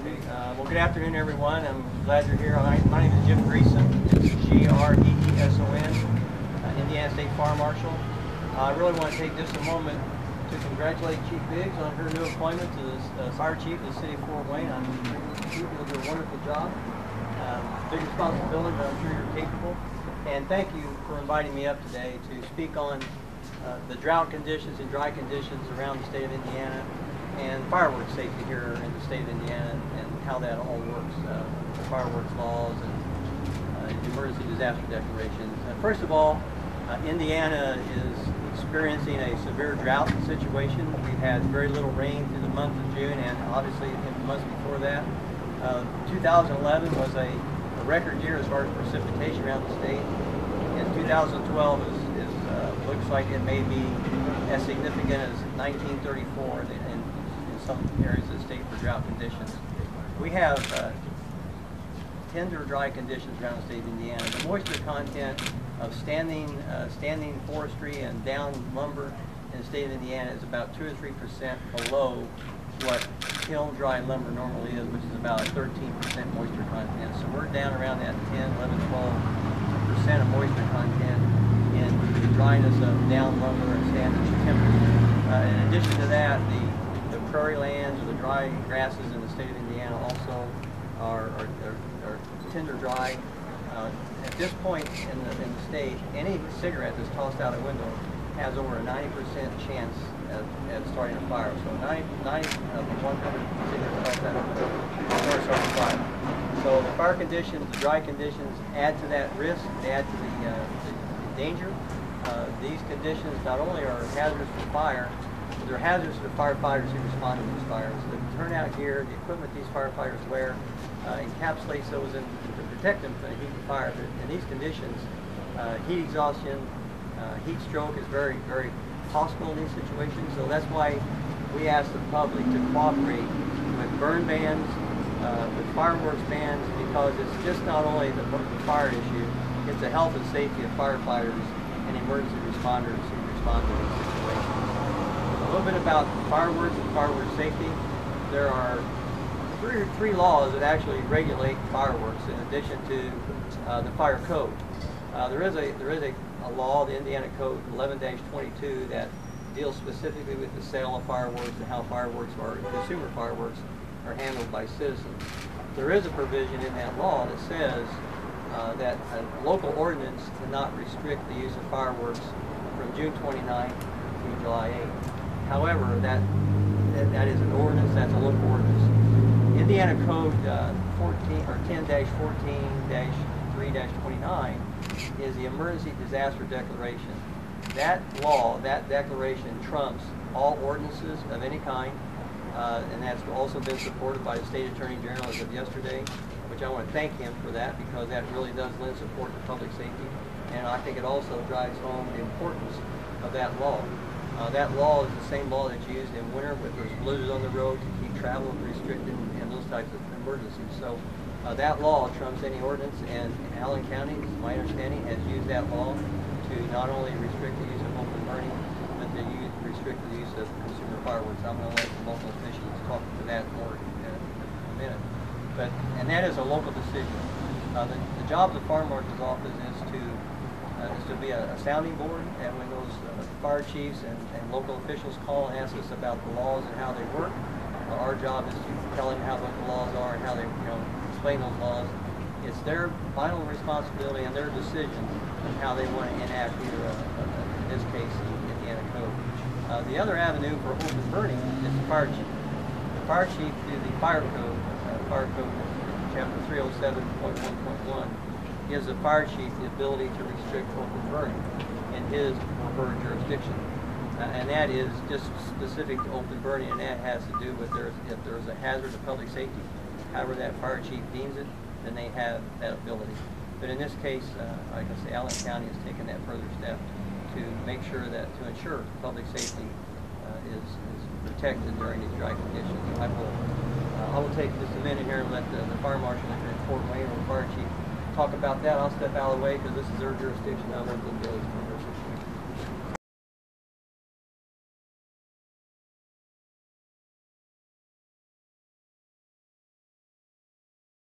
Well, good afternoon, everyone. I'm glad you're here. My name is Jim Greeson. It's Greeson, Indiana State Fire Marshal. I really want to take just a moment to congratulate Chief Biggs on her new appointment to the Fire Chief of the City of Fort Wayne. I'm sure you'll do a wonderful job. Big responsibility, but I'm sure you're capable. And thank you for inviting me up today to speak on the drought conditions and dry conditions around the state of Indiana and fireworks safety here in the state of Indiana and how that all works, the fireworks laws and emergency disaster declarations. First of all, Indiana is experiencing a severe drought situation. We've had very little rain through the month of June and obviously in the months before that. 2011 was a record year as far as precipitation around the state, and 2012 looks like it may be as significant as 1934 in some areas of the state for drought conditions. We have tender dry conditions around the state of Indiana. The moisture content of standing forestry and down lumber in the state of Indiana is about 2 or 3% below what kiln dry lumber normally is, which is about a 13% moisture content. So we're down around that 10, 11, 12% of moisture content in the dryness of down lumber and standing timber. In addition to that, the prairie lands or the dry grasses in the state of Indiana also are tender dry. At this point in the state, any cigarette that's tossed out a window has over a 90% chance at starting a fire. So 90 of the 100 cigarettes tossed out a window start a fire. So the fire conditions, the dry conditions add to that risk, they add to the danger. These conditions not only are hazardous for fire, but they're hazardous for firefighters who respond to these fires. The turnout gear, the equipment these firefighters wear, encapsulates those to protect them from the heat and fire. But in these conditions, heat exhaustion, heat stroke is very, very possible in these situations. So that's why we ask the public to cooperate with burn bans, with fireworks bans, because it's just not only the fire issue, it's the health and safety of firefighters and emergency responders who respond to these situations. A little bit about fireworks and fireworks safety. There are three laws that actually regulate fireworks in addition to the fire code. There is a law, the Indiana Code 11-22, that deals specifically with the sale of fireworks and how fireworks or consumer fireworks are handled by citizens. There is a provision in that law that says that a local ordinance cannot restrict the use of fireworks from June 29th to July 8th. However, that is an ordinance, that's a local ordinance. Indiana Code 10-14-3-29 is the emergency disaster declaration. That law, that declaration trumps all ordinances of any kind, and that's also been supported by the State Attorney General as of yesterday, which I want to thank him for that, because that really does lend support to public safety, and I think it also drives home the importance of that law. That law is the same law that's used in winter with those blizzards on the road to keep travel restricted and those types of emergencies. So that law trumps any ordinance, and Allen County, my understanding, has used that law to not only restrict the use of open burning, but to restrict the use of consumer fireworks. I'm going to let the local officials talk to that more in a minute. And that is a local decision. The job of the Fire Marshal's office is to be a sounding board, and when those fire chiefs and local officials call and ask us about the laws and how they work, our job is to tell them what the laws are and how they explain those laws. It's their final responsibility and their decision on how they want to enact either, in this case, the Indiana Code. The other avenue for open burning is the fire chief. The fire chief, through the Fire Code Chapter 307.1.1, gives the fire chief the ability to restrict open burning in his or her jurisdiction. And that is just specific to open burning, and that has to do with if there's a hazard to public safety, however that fire chief deems it, then they have that ability. But in this case, like I say, Allen County has taken that further step to make sure that, to ensure public safety is protected during these dry conditions. I will take just a minute here and let the fire marshal here in Fort Wayne or the fire chief talk about that. I'll step out of the way because this is their jurisdiction. I'll let them go.